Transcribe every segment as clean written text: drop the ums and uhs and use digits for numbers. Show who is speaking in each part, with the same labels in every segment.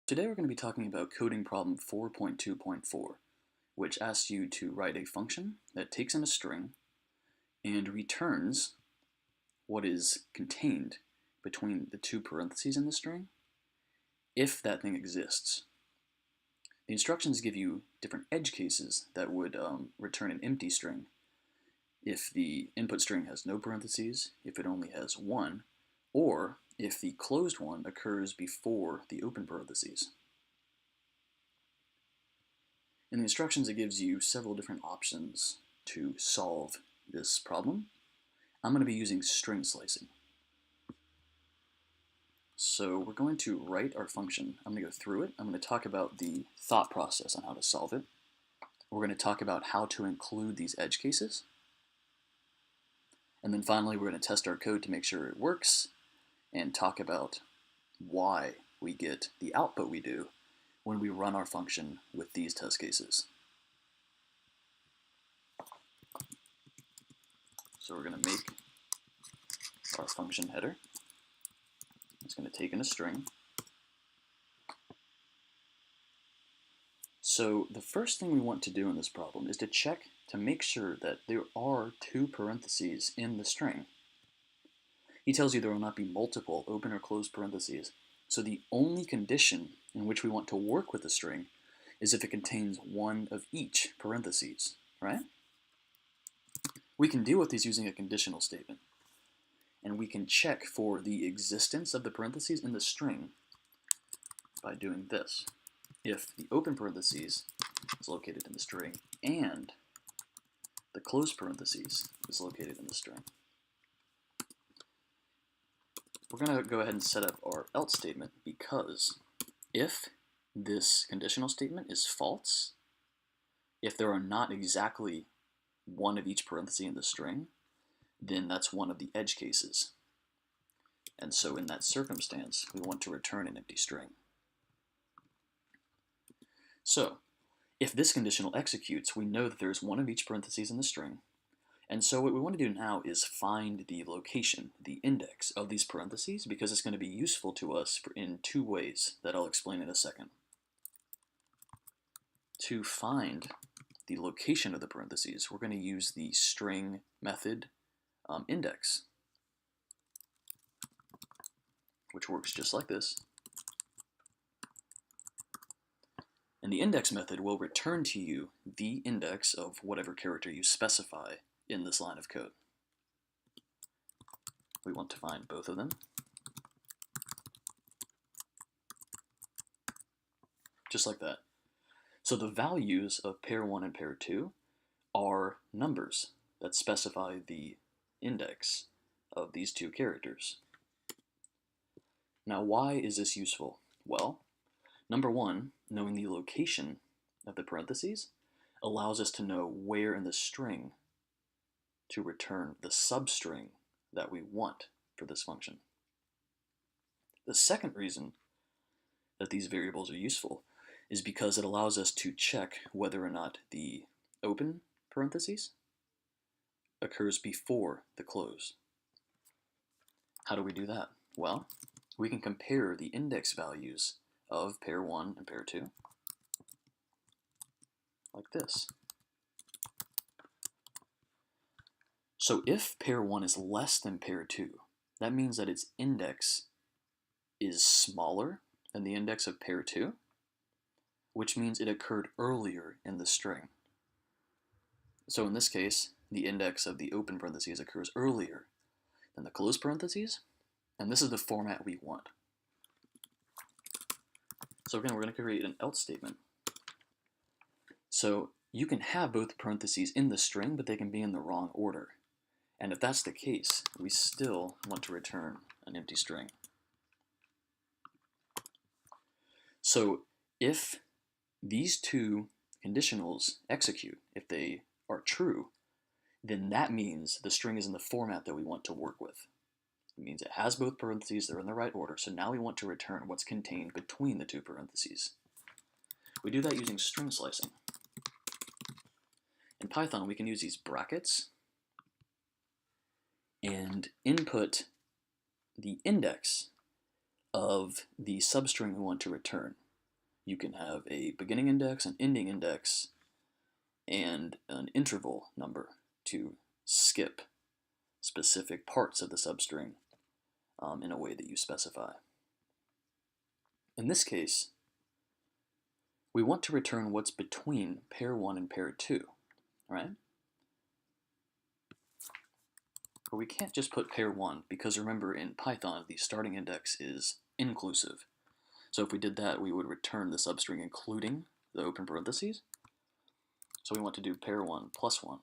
Speaker 1: Today we're going to be talking about coding problem 4.2.4, which asks you to write a function that takes in a string and returns what is contained between the two parentheses in the string, if that thing exists. The instructions give you different edge cases that would return an empty string if the input string has no parentheses, if it only has one, or if the closed one occurs before the open parentheses. In the instructions, it gives you several different options to solve this problem. I'm going to be using string slicing. So we're going to write our function. I'm going to go through it. I'm going to talk about the thought process on how to solve it. We're going to talk about how to include these edge cases. And then finally, we're going to test our code to make sure it works and talk about why we get the output we do when we run our function with these test cases. So we're going to make our function header. It's going to take in a string. So the first thing we want to do in this problem is to check to make sure that there are two parentheses in the string. He tells you there will not be multiple open or closed parentheses. So the only condition in which we want to work with the string is if it contains one of each parentheses, right? We can deal with these using a conditional statement. And we can check for the existence of the parentheses in the string by doing this. If the open parentheses is located in the string and the closed parentheses is located in the string. We're going to go ahead and set up our else statement because if this conditional statement is false, if there are not exactly one of each parenthesis in the string, then that's one of the edge cases. And so in that circumstance, we want to return an empty string. So if this conditional executes, we know that there's one of each parentheses in the string. And so what we want to do now is find the location, the index of these parentheses, because it's going to be useful to us in two ways that I'll explain in a second. To find the location of the parentheses, we're going to use the string method index, which works just like this. And the index method will return to you the index of whatever character you specify in this line of code. We want to find both of them. Just like that. So the values of pair 1 and pair 2 are numbers that specify the index of these two characters. Now, why is this useful? Well, number one, knowing the location of the parentheses allows us to know where in the string to return the substring that we want for this function. The second reason that these variables are useful is because it allows us to check whether or not the open parentheses occurs before the close. How do we do that? Well, we can compare the index values of pair 1 and pair 2 like this. So if pair 1 is less than pair 2, that means that its index is smaller than the index of pair 2, which means it occurred earlier in the string. So in this case, the index of the open parentheses occurs earlier than the closed parentheses, and this is the format we want. So again, we're going to create an else statement. So you can have both parentheses in the string, but they can be in the wrong order. And if that's the case, we still want to return an empty string. So if these two conditionals execute, if they are true, then that means the string is in the format that we want to work with. It means it has both parentheses, they're in the right order, so now we want to return what's contained between the two parentheses. We do that using string slicing. In Python, we can use these brackets and input the index of the substring we want to return. you can have a beginning index, an ending index, and an interval number to skip specific parts of the substring in a way that you specify. In this case, we want to return what's between pair 1 and pair 2, right? But we can't just put pair 1, because remember in Python the starting index is inclusive. So if we did that, we would return the substring including the open parentheses. So we want to do pair 1 plus 1.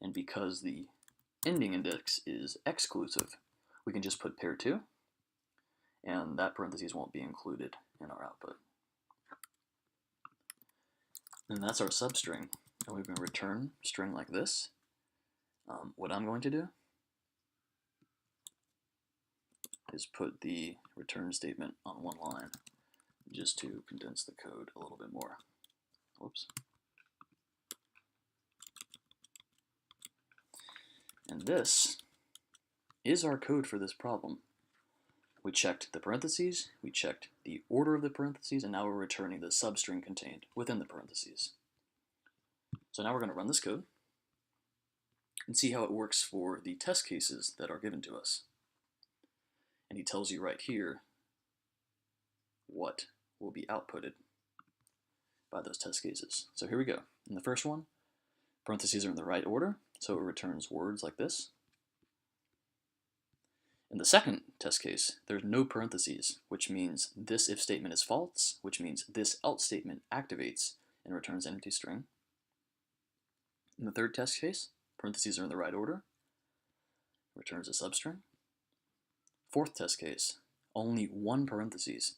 Speaker 1: And because the ending index is exclusive, we can just put pair 2, and that parentheses won't be included in our output. And that's our substring, and we can return string like this. What I'm going to do is put the return statement on one line, just to condense the code a little bit more. Whoops. And this is our code for this problem. We checked the parentheses, we checked the order of the parentheses, and now we're returning the substring contained within the parentheses. So now we're going to run this code and see how it works for the test cases that are given to us. And he tells you right here what will be outputted by those test cases. So here we go. In the first one, parentheses are in the right order, so it returns words like this. In the second test case, there's no parentheses, which means this if statement is false, which means this else statement activates and returns an empty string. In the third test case, parentheses are in the right order, returns a substring. Fourth test case, only one parentheses,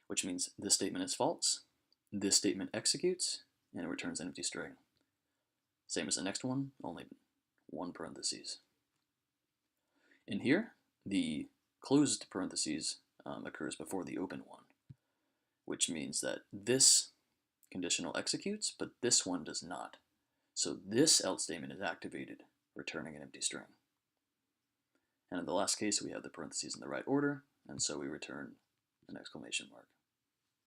Speaker 1: which means this statement is false, this statement executes, and it returns an empty string. Same as the next one, only one parentheses. In here, the closed parentheses occurs before the open one, which means that this conditional executes, but this one does not. So this else statement is activated, returning an empty string. And in the last case, we have the parentheses in the right order, and so we return an exclamation mark.